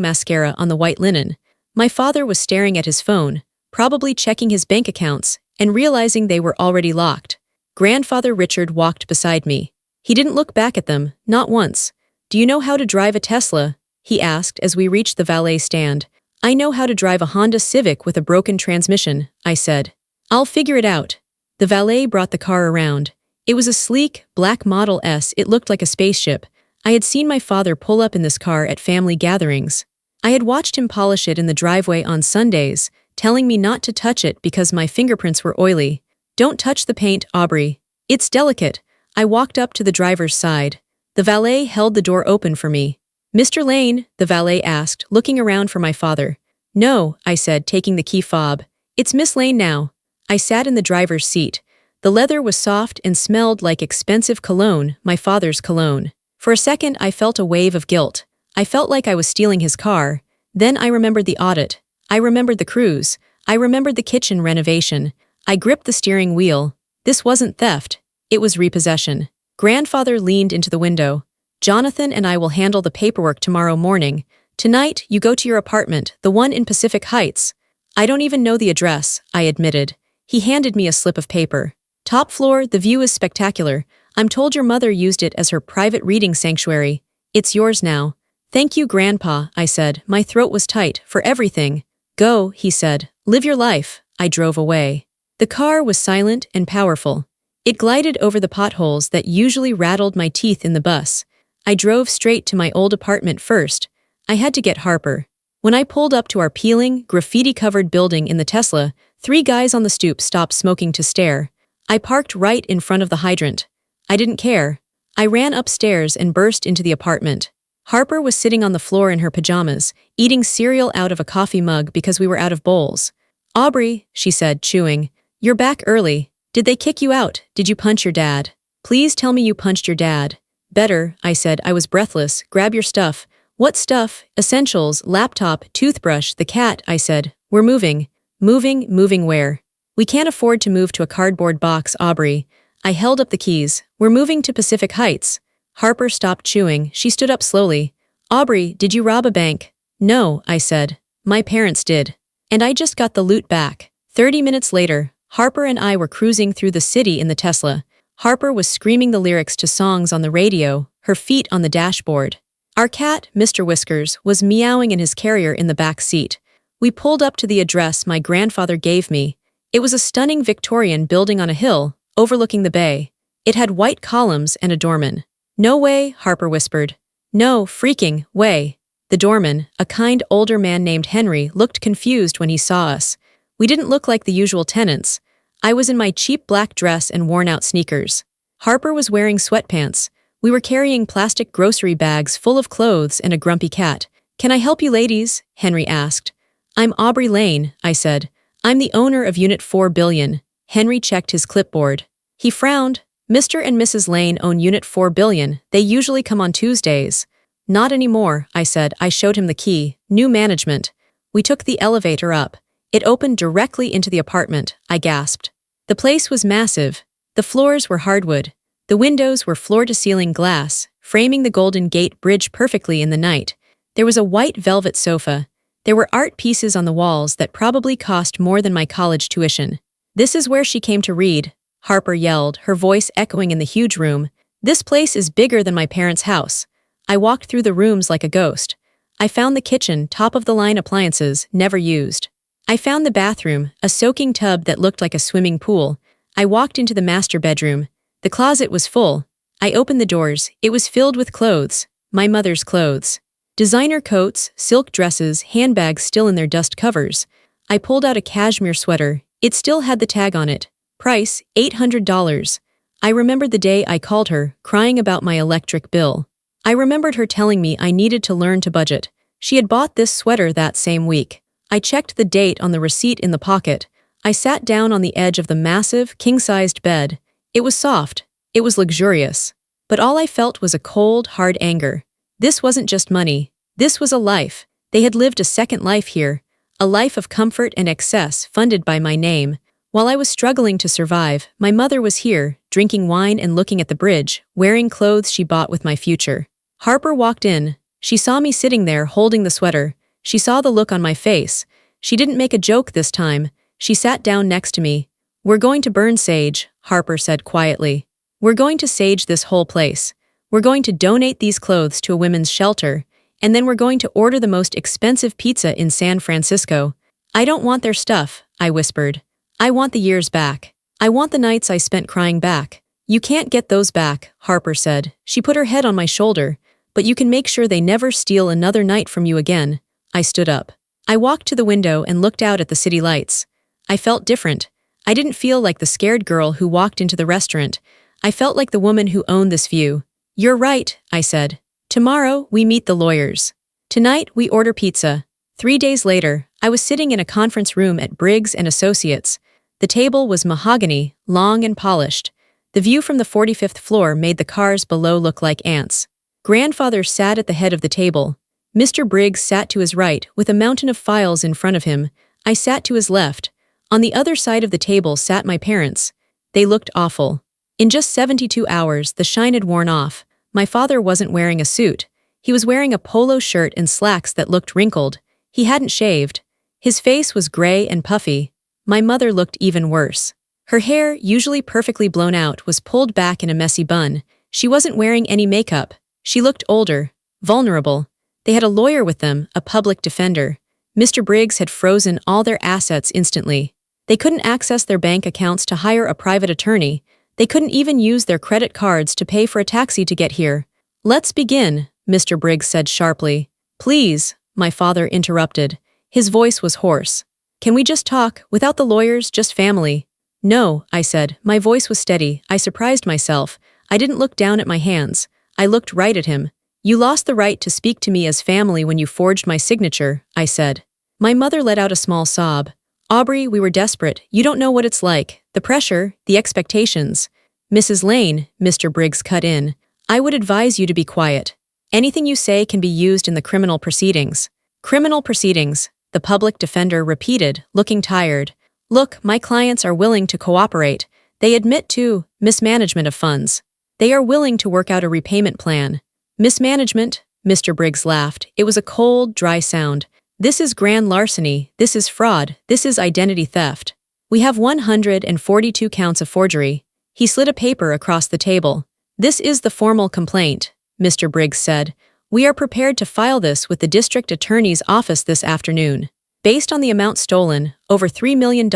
mascara on the white linen. My father was staring at his phone, probably checking his bank accounts, and realizing they were already locked. Grandfather Richard walked beside me. He didn't look back at them, not once. "Do you know how to drive a Tesla?" he asked as we reached the valet stand. "I know how to drive a Honda Civic with a broken transmission," I said. "I'll figure it out." The valet brought the car around. It was a sleek, black Model S. It looked like a spaceship. I had seen my father pull up in this car at family gatherings. I had watched him polish it in the driveway on Sundays, telling me not to touch it because my fingerprints were oily. "Don't touch the paint, Aubrey. It's delicate." I walked up to the driver's side. The valet held the door open for me. "Mr. Lane?" the valet asked, looking around for my father. "No," I said, taking the key fob. "It's Miss Lane now." I sat in the driver's seat. The leather was soft and smelled like expensive cologne, my father's cologne. For a second, I felt a wave of guilt. I felt like I was stealing his car. Then I remembered the audit. I remembered the cruise. I remembered the kitchen renovation. I gripped the steering wheel. This wasn't theft. It was repossession. Grandfather leaned into the window. "Jonathan and I will handle the paperwork tomorrow morning. Tonight, you go to your apartment, the one in Pacific Heights." "I don't even know the address," I admitted. He handed me a slip of paper. "Top floor, the view is spectacular. I'm told your mother used it as her private reading sanctuary. It's yours now." "Thank you, Grandpa," I said. My throat was tight, for everything. "Go," he said. "Live your life." I drove away. The car was silent and powerful. It glided over the potholes that usually rattled my teeth in the bus. I drove straight to my old apartment first. I had to get Harper. When I pulled up to our peeling, graffiti-covered building in the Tesla, 3 guys on the stoop stopped smoking to stare. I parked right in front of the hydrant. I didn't care. I ran upstairs and burst into the apartment. Harper was sitting on the floor in her pajamas, eating cereal out of a coffee mug because we were out of bowls. "Aubrey," she said, chewing, "you're back early. Did they kick you out? Did you punch your dad?" "Please tell me you punched your dad." "Better," I said. I was breathless. "Grab your stuff." "What stuff?" "Essentials, laptop, toothbrush, the cat," I said. "We're moving." Moving where?" "We can't afford to move to a cardboard box, Aubrey." I held up the keys. "We're moving to Pacific Heights." Harper stopped chewing. She stood up slowly. "Aubrey, did you rob a bank?" "No," I said. "My parents did. And I just got the loot back." 30 minutes later, Harper and I were cruising through the city in the Tesla. Harper was screaming the lyrics to songs on the radio, her feet on the dashboard. Our cat, Mr. Whiskers, was meowing in his carrier in the back seat. We pulled up to the address my grandfather gave me. It was a stunning Victorian building on a hill, overlooking the bay. It had white columns and a doorman. "No way," Harper whispered. "No freaking way." The doorman, a kind older man named Henry, looked confused when he saw us. We didn't look like the usual tenants. I was in my cheap black dress and worn-out sneakers. Harper was wearing sweatpants. We were carrying plastic grocery bags full of clothes and a grumpy cat. "Can I help you ladies?" Henry asked. "I'm Aubrey Lane," I said. "I'm the owner of Unit 4 Billion. Henry checked his clipboard. He frowned. "Mr. and Mrs. Lane own Unit 4 Billion. They usually come on Tuesdays." "Not anymore," I said. I showed him the key. "New management." We took the elevator up. It opened directly into the apartment. I gasped. The place was massive. The floors were hardwood. The windows were floor-to-ceiling glass, framing the Golden Gate Bridge perfectly in the night. There was a white velvet sofa. There were art pieces on the walls that probably cost more than my college tuition. "This is where she came to read," Harper yelled, her voice echoing in the huge room. "This place is bigger than my parents' house." I walked through the rooms like a ghost. I found the kitchen, top-of-the-line appliances, never used. I found the bathroom, a soaking tub that looked like a swimming pool. I walked into the master bedroom. The closet was full. I opened the doors. It was filled with clothes. My mother's clothes. Designer coats, silk dresses, handbags still in their dust covers. I pulled out a cashmere sweater. It still had the tag on it. Price, $800. I remembered the day I called her, crying about my electric bill. I remembered her telling me I needed to learn to budget. She had bought this sweater that same week. I checked the date on the receipt in the pocket. I sat down on the edge of the massive, king-sized bed. It was soft. It was luxurious. But all I felt was a cold, hard anger. This wasn't just money. This was a life. They had lived a second life here. A life of comfort and excess funded by my name. While I was struggling to survive, my mother was here, drinking wine and looking at the bridge, wearing clothes she bought with my future. Harper walked in. She saw me sitting there holding the sweater. She saw the look on my face. She didn't make a joke this time. She sat down next to me. "We're going to burn sage," Harper said quietly. "We're going to sage this whole place. We're going to donate these clothes to a women's shelter, and then we're going to order the most expensive pizza in San Francisco." "I don't want their stuff," I whispered. "I want the years back. I want the nights I spent crying back." "You can't get those back," Harper said. She put her head on my shoulder. "But you can make sure they never steal another night from you again." I stood up. I walked to the window and looked out at the city lights. I felt different. I didn't feel like the scared girl who walked into the restaurant. I felt like the woman who owned this view. "You're right," I said. "Tomorrow, we meet the lawyers. Tonight, we order pizza." 3 days later, I was sitting in a conference room at Briggs & Associates. The table was mahogany, long and polished. The view from the 45th floor made the cars below look like ants. Grandfather sat at the head of the table. Mr. Briggs sat to his right, with a mountain of files in front of him. I sat to his left. On the other side of the table sat my parents. They looked awful. In just 72 hours, the shine had worn off. My father wasn't wearing a suit. He was wearing a polo shirt and slacks that looked wrinkled. He hadn't shaved. His face was gray and puffy. My mother looked even worse. Her hair, usually perfectly blown out, was pulled back in a messy bun. She wasn't wearing any makeup. She looked older, vulnerable. They had a lawyer with them, a public defender. Mr. Briggs had frozen all their assets instantly. They couldn't access their bank accounts to hire a private attorney. They couldn't even use their credit cards to pay for a taxi to get here. "Let's begin," Mr. Briggs said sharply. "Please," my father interrupted. His voice was hoarse. "Can we just talk, without the lawyers, just family?" "No," I said. My voice was steady. I surprised myself. I didn't look down at my hands. I looked right at him. "You lost the right to speak to me as family when you forged my signature," I said. My mother let out a small sob. "Aubrey, we were desperate. You don't know what it's like. The pressure, the expectations." "Mrs. Lane," Mr. Briggs cut in, "I would advise you to be quiet. Anything you say can be used in the criminal proceedings." "Criminal proceedings," the public defender repeated, looking tired. "Look, my clients are willing to cooperate. They admit to mismanagement of funds. They are willing to work out a repayment plan." "Mismanagement?" Mr. Briggs laughed. It was a cold, dry sound. "This is grand larceny. This is fraud. This is identity theft. We have 142 counts of forgery." He slid a paper across the table. "This is the formal complaint," Mr. Briggs said. "We are prepared to file this with the district attorney's office this afternoon. Based on the amount stolen, over $3 million,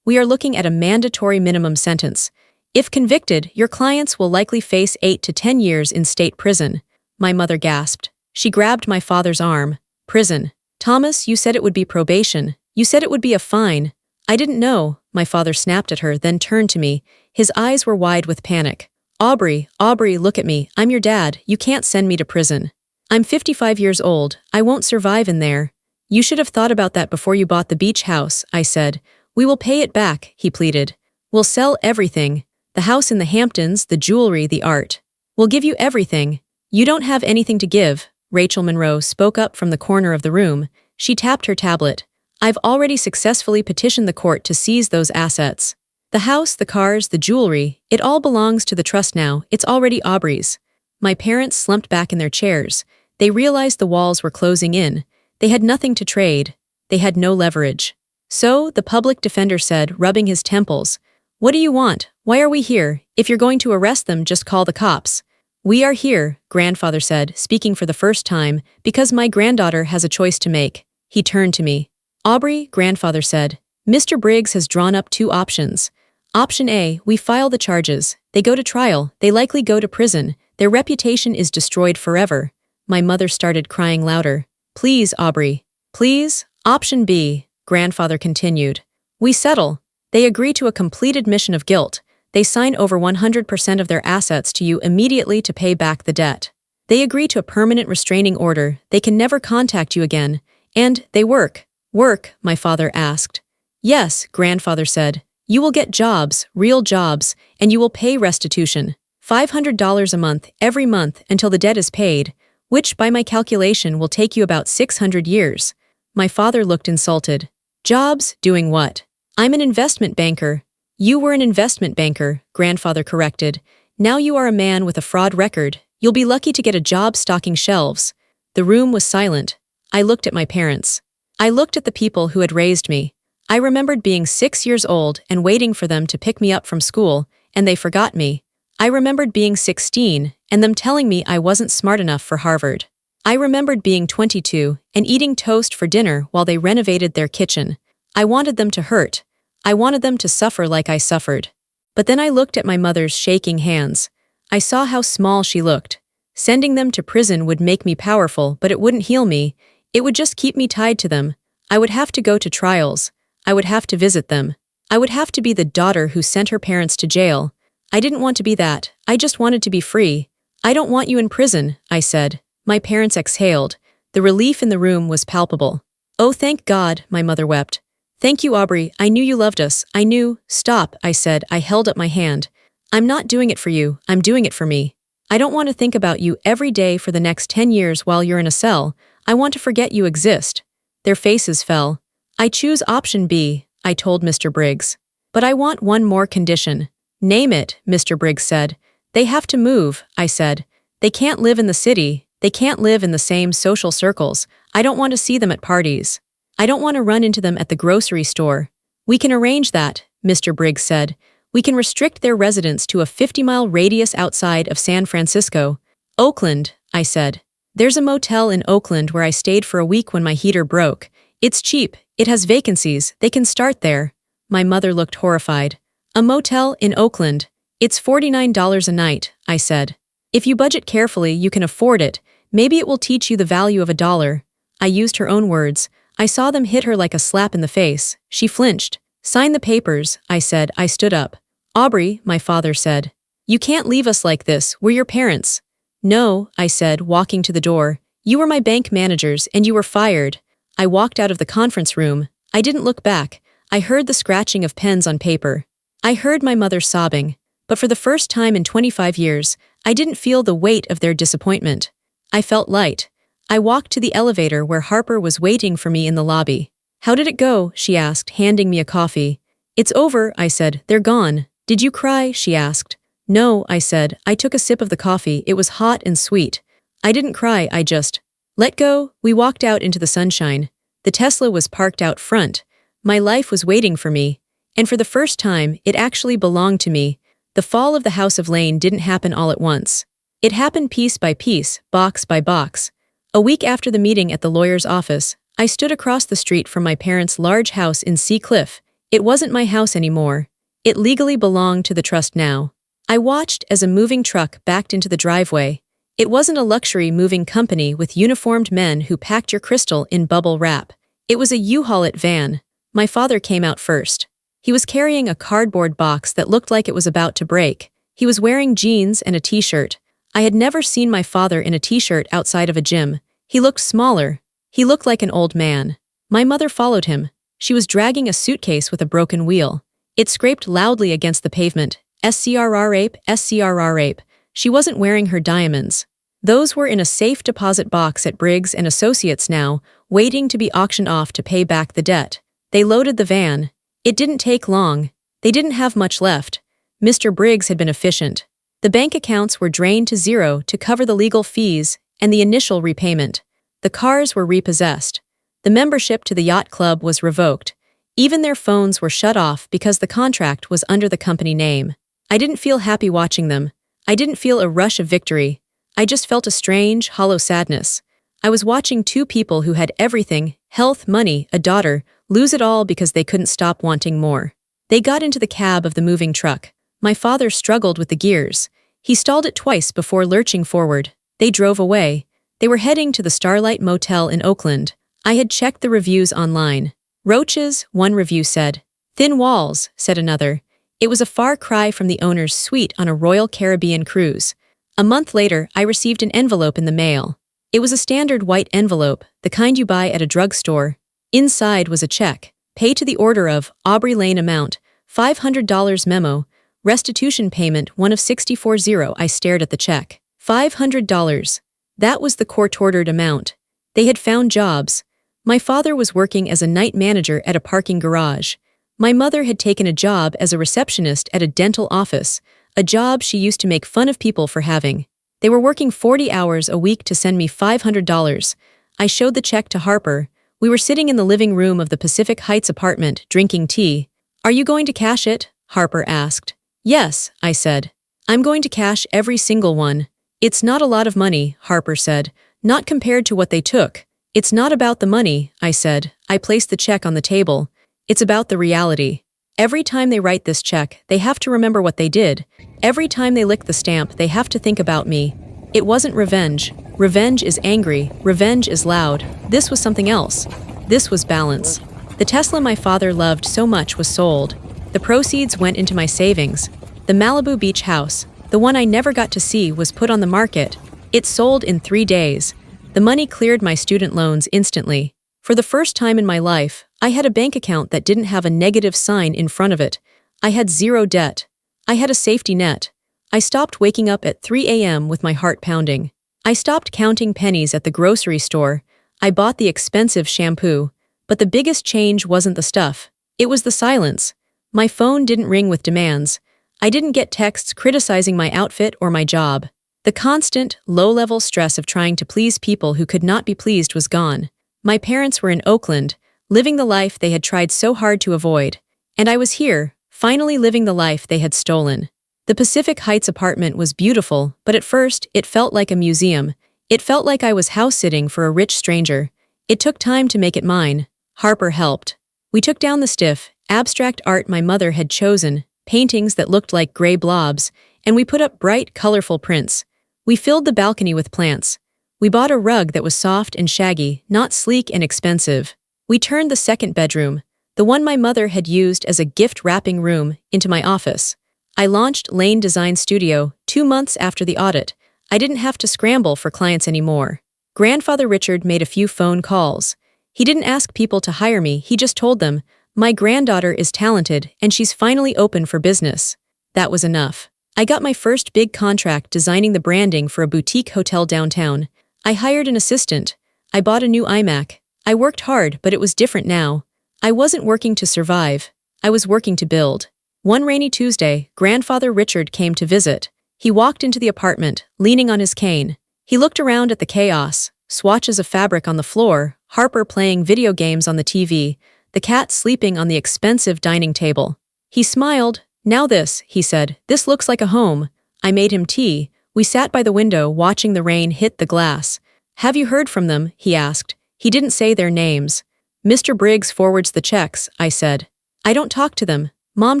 we are looking at a mandatory minimum sentence. If convicted, your clients will likely face 8 to 10 years in state prison." My mother gasped. She grabbed my father's arm. "Prison. Thomas, you said it would be probation. You said it would be a fine." "I didn't know," my father snapped at her, then turned to me. His eyes were wide with panic. Aubrey, look at me. I'm your dad. You can't send me to prison. I'm 55 years old. I won't survive in there." "You should have thought about that before you bought the beach house," I said. "We will pay it back," he pleaded. "We'll sell everything. The house in the Hamptons, the jewelry, the art. We'll give you everything." "You don't have anything to give," Rachel Monroe spoke up from the corner of the room. She tapped her tablet. "I've already successfully petitioned the court to seize those assets. The house, the cars, the jewelry, it all belongs to the trust now. It's already Aubrey's." My parents slumped back in their chairs. They realized the walls were closing in. They had nothing to trade. They had no leverage. "So," the public defender said, rubbing his temples, "what do you want? Why are we here? If you're going to arrest them, just call the cops." "We are here," grandfather said, speaking for the first time, "because my granddaughter has a choice to make." He turned to me. "Aubrey," grandfather said, "Mr. Briggs has drawn up 2 options. Option A, we file the charges. They go to trial. They likely go to prison. Their reputation is destroyed forever." My mother started crying louder. "Please, Aubrey. Please." Option B, grandfather continued. "We settle. They agree to a complete admission of guilt. They sign over 100% of their assets to you immediately to pay back the debt. They agree to a permanent restraining order. They can never contact you again. And they work." "Work?" my father asked. "Yes," grandfather said. "You will get jobs, real jobs, and you will pay restitution. $500 a month, every month, until the debt is paid, which, by my calculation, will take you about 600 years. My father looked insulted. "Jobs? Doing what?" "I'm an investment banker." "You were an investment banker," grandfather corrected. "Now you are a man with a fraud record. You'll be lucky to get a job stocking shelves. The room was silent. I looked at my parents. I looked at the people who had raised me. I remembered being 6 years old and waiting for them to pick me up from school, and they forgot me. I remembered being 16 and them telling me I wasn't smart enough for Harvard. I remembered being 22 and eating toast for dinner while they renovated their kitchen. I wanted them to hurt. I wanted them to suffer like I suffered. But then I looked at my mother's shaking hands. I saw how small she looked. Sending them to prison would make me powerful, but it wouldn't heal me. It would just keep me tied to them. I would have to go to trials. I would have to visit them. I would have to be the daughter who sent her parents to jail. I didn't want to be that. I just wanted to be free. I don't want you in prison, I said. My parents exhaled. The relief in the room was palpable. Oh, thank God, my mother wept. Thank you, Aubrey. I knew you loved us. I knew. Stop, I said. I held up my hand. I'm not doing it for you. I'm doing it for me. I don't want to think about you every day for the next 10 years while you're in a cell. I want to forget you exist. Their faces fell. I choose option B, I told Mr. Briggs. But I want one more condition. Name it, Mr. Briggs said. They have to move, I said. They can't live in the city. They can't live in the same social circles. I don't want to see them at parties. I don't want to run into them at the grocery store. We can arrange that, Mr. Briggs said. We can restrict their residence to a 50-mile radius outside of San Francisco. Oakland, I said. There's a motel in Oakland where I stayed for a week when my heater broke. It's cheap. It has vacancies. They can start there. My mother looked horrified. A motel in Oakland. It's $49 a night, I said. If you budget carefully, you can afford it. Maybe it will teach you the value of $1. I used her own words. I saw them hit her like a slap in the face. She flinched. Sign the papers, I said. I stood up. Aubrey, my father said. You can't leave us like this. We're your parents. No, I said, walking to the door. You were my bank managers, and you were fired. I walked out of the conference room. I didn't look back. I heard the scratching of pens on paper. I heard my mother sobbing. But for the first time in 25 years, I didn't feel the weight of their disappointment. I felt light. I walked to the elevator where Harper was waiting for me in the lobby. How did it go? She asked, handing me a coffee. It's over, I said. They're gone. Did you cry? She asked. No, I said. I took a sip of the coffee. It was hot and sweet. I didn't cry, I just let go. We walked out into the sunshine. The Tesla was parked out front. My life was waiting for me. And for the first time, it actually belonged to me. The fall of the House of Lane didn't happen all at once. It happened piece by piece, box by box. A week after the meeting at the lawyer's office, I stood across the street from my parents' large house in Sea Cliff. It wasn't my house anymore. It legally belonged to the trust now. I watched as a moving truck backed into the driveway. It wasn't a luxury moving company with uniformed men who packed your crystal in bubble wrap. It was a U-Haul-it van. My father came out first. He was carrying a cardboard box that looked like it was about to break. He was wearing jeans and a t-shirt. I had never seen my father in a t-shirt outside of a gym. He looked smaller. He looked like an old man. My mother followed him. She was dragging a suitcase with a broken wheel. It scraped loudly against the pavement. SCRR-ape, SCRR-ape. She wasn't wearing her diamonds. Those were in a safe deposit box at Briggs & Associates now, waiting to be auctioned off to pay back the debt. They loaded the van. It didn't take long. They didn't have much left. Mr. Briggs had been efficient. The bank accounts were drained to zero to cover the legal fees and the initial repayment. The cars were repossessed. The membership to the yacht club was revoked. Even their phones were shut off because the contract was under the company name. I didn't feel happy watching them. I didn't feel a rush of victory. I just felt a strange, hollow sadness. I was watching two people who had everything, health, money, a daughter, lose it all because they couldn't stop wanting more. They got into the cab of the moving truck. My father struggled with the gears. He stalled it twice before lurching forward. They drove away. They were heading to the Starlight Motel in Oakland. I had checked the reviews online. Roaches, one review said. Thin walls, said another. It was a far cry from the owner's suite on a Royal Caribbean cruise. A month later, I received an envelope in the mail. It was a standard white envelope, the kind you buy at a drugstore. Inside was a check. Pay to the order of Aubrey Lane amount, $500 memo, restitution payment 1 of 640. I stared at the check. $500. That was the court-ordered amount. They had found jobs. My father was working as a night manager at a parking garage. My mother had taken a job as a receptionist at a dental office, a job she used to make fun of people for having. They were working 40 hours a week to send me $500. I showed the check to Harper. We were sitting in the living room of the Pacific Heights apartment, drinking tea. "Are you going to cash it?" Harper asked. "Yes," I said. "I'm going to cash every single one." "It's not a lot of money," Harper said. "Not compared to what they took." "It's not about the money," I said. I placed the check on the table. "It's about the reality. Every time they write this check, they have to remember what they did. Every time they lick the stamp, they have to think about me. It wasn't revenge. Revenge is angry. Revenge is loud. This was something else. This was balance. The Tesla my father loved so much was sold. The proceeds went into my savings. The Malibu Beach house, the one I never got to see, was put on the market. It sold in 3 days. The money cleared my student loans instantly. For the first time in my life, I had a bank account that didn't have a negative sign in front of it. I had zero debt. I had a safety net. I stopped waking up at 3 a.m. with my heart pounding. I stopped counting pennies at the grocery store. I bought the expensive shampoo. But the biggest change wasn't the stuff. It was the silence. My phone didn't ring with demands. I didn't get texts criticizing my outfit or my job. The constant, low-level stress of trying to please people who could not be pleased was gone. My parents were in Oakland, living the life they had tried so hard to avoid. And I was here, finally living the life they had stolen. The Pacific Heights apartment was beautiful, but at first, it felt like a museum. It felt like I was house-sitting for a rich stranger. It took time to make it mine. Harper helped. We took down the stiff, abstract art my mother had chosen, paintings that looked like gray blobs, and we put up bright, colorful prints. We filled the balcony with plants. We bought a rug that was soft and shaggy, not sleek and expensive. We turned the second bedroom, the one my mother had used as a gift-wrapping room, into my office. I launched Lane Design Studio 2 months after the audit. I didn't have to scramble for clients anymore. Grandfather Richard made a few phone calls. He didn't ask people to hire me, he just told them, "My granddaughter is talented and she's finally open for business." That was enough. I got my first big contract designing the branding for a boutique hotel downtown. I hired an assistant. I bought a new iMac. I worked hard, but it was different now. I wasn't working to survive. I was working to build. One rainy Tuesday, Grandfather Richard came to visit. He walked into the apartment, leaning on his cane. He looked around at the chaos, swatches of fabric on the floor, Harper playing video games on the TV, the cat sleeping on the expensive dining table. He smiled. "Now this," he said. "This looks like a home." I made him tea. We sat by the window watching the rain hit the glass. "Have you heard from them?" he asked. He didn't say their names. "Mr. Briggs forwards the checks," I said. "I don't talk to them. Mom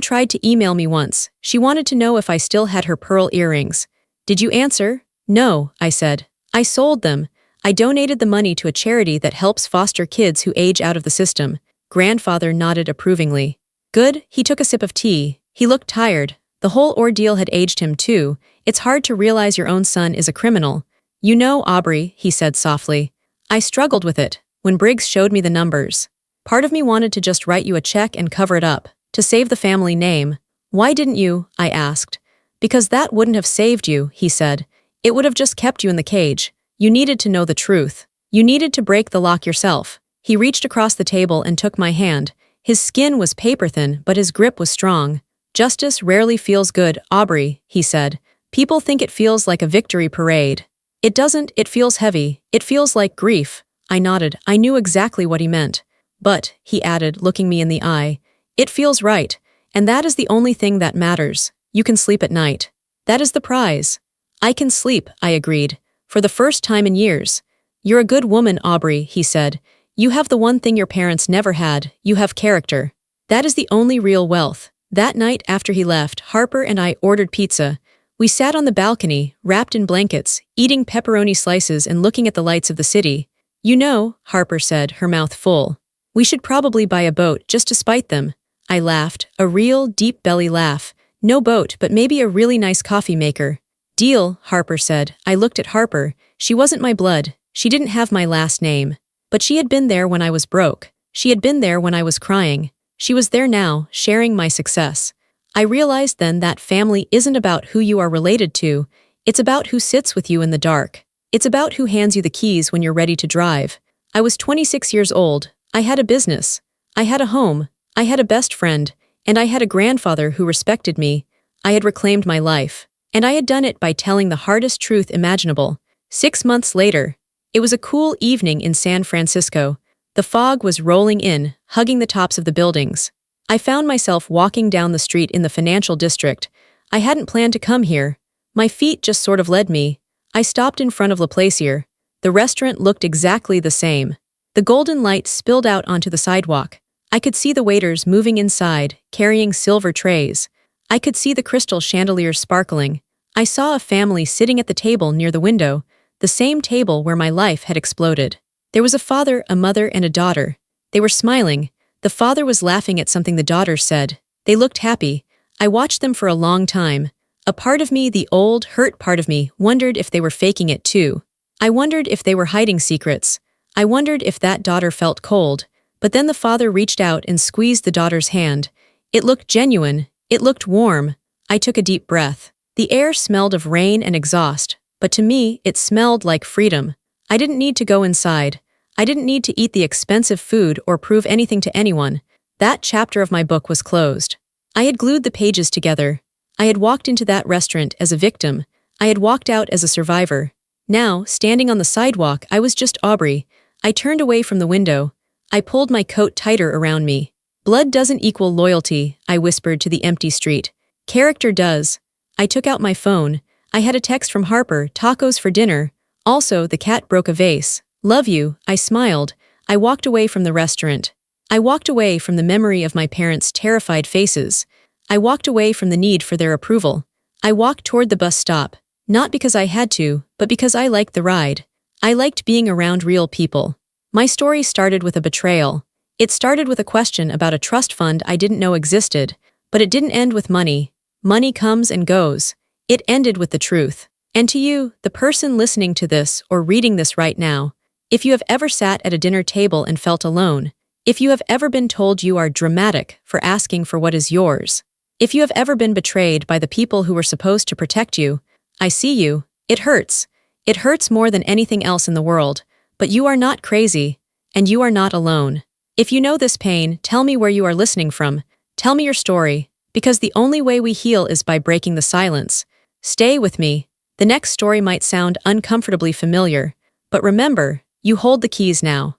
tried to email me once. She wanted to know if I still had her pearl earrings. Did you answer?" "No," I said. "I sold them. I donated the money to a charity that helps foster kids who age out of the system." Grandfather nodded approvingly. "Good." He took a sip of tea. He looked tired. The whole ordeal had aged him too. "It's hard to realize your own son is a criminal." "You know, Aubrey," he said softly. "I struggled with it when Briggs showed me the numbers. Part of me wanted to just write you a check and cover it up, to save the family name." "Why didn't you?" I asked. "Because that wouldn't have saved you," he said. "It would have just kept you in the cage. You needed to know the truth. You needed to break the lock yourself." He reached across the table and took my hand. His skin was paper-thin, but his grip was strong. "Justice rarely feels good, Aubrey," he said. "People think it feels like a victory parade. It doesn't, it feels heavy. It feels like grief." I nodded. I knew exactly what he meant. "But," he added, looking me in the eye, "it feels right, and that is the only thing that matters. You can sleep at night. That is the prize." "I can sleep," I agreed, for the first time in years. "You're a good woman, Aubrey," he said. "You have the one thing your parents never had. You have character. That is the only real wealth." That night after he left, Harper and I ordered pizza. We sat on the balcony, wrapped in blankets, eating pepperoni slices and looking at the lights of the city. "You know," Harper said, her mouth full, "we should probably buy a boat just to spite them." I laughed, a real, deep belly laugh. "No boat, but maybe a really nice coffee maker." "Deal," Harper said. I looked at Harper. She wasn't my blood. She didn't have my last name. But she had been there when I was broke. She had been there when I was crying. She was there now, sharing my success. I realized then that family isn't about who you are related to. It's about who sits with you in the dark. It's about who hands you the keys when you're ready to drive. I was 26 years old. I had a business. I had a home. I had a best friend. And I had a grandfather who respected me. I had reclaimed my life. And I had done it by telling the hardest truth imaginable. 6 months later, it was a cool evening in San Francisco. The fog was rolling in, hugging the tops of the buildings. I found myself walking down the street in the financial district. I hadn't planned to come here. My feet just sort of led me. I stopped in front of La Plaisir. The restaurant looked exactly the same. The golden light spilled out onto the sidewalk. I could see the waiters moving inside, carrying silver trays. I could see the crystal chandeliers sparkling. I saw a family sitting at the table near the window, the same table where my life had exploded. There was a father, a mother, and a daughter. They were smiling. The father was laughing at something the daughter said. They looked happy. I watched them for a long time. A part of me, the old, hurt part of me, wondered if they were faking it too. I wondered if they were hiding secrets. I wondered if that daughter felt cold. But then the father reached out and squeezed the daughter's hand. It looked genuine. It looked warm. I took a deep breath. The air smelled of rain and exhaust, but to me, it smelled like freedom. I didn't need to go inside. I didn't need to eat the expensive food or prove anything to anyone. That chapter of my book was closed. I had glued the pages together. I had walked into that restaurant as a victim. I had walked out as a survivor. Now, standing on the sidewalk, I was just Aubrey. I turned away from the window. I pulled my coat tighter around me. Blood doesn't equal loyalty, I whispered to the empty street. Character does. I took out my phone. I had a text from Harper, tacos for dinner. Also, the cat broke a vase. Love you, I smiled. I walked away from the restaurant. I walked away from the memory of my parents' terrified faces. I walked away from the need for their approval. I walked toward the bus stop, not because I had to, but because I liked the ride. I liked being around real people. My story started with a betrayal. It started with a question about a trust fund I didn't know existed, but it didn't end with money. Money comes and goes. It ended with the truth. And to you, the person listening to this or reading this right now, if you have ever sat at a dinner table and felt alone, if you have ever been told you are dramatic for asking for what is yours, if you have ever been betrayed by the people who were supposed to protect you, I see you. It hurts. It hurts more than anything else in the world, but you are not crazy, and you are not alone. If you know this pain, tell me where you are listening from. Tell me your story, because the only way we heal is by breaking the silence. Stay with me. The next story might sound uncomfortably familiar, but remember, you hold the keys now.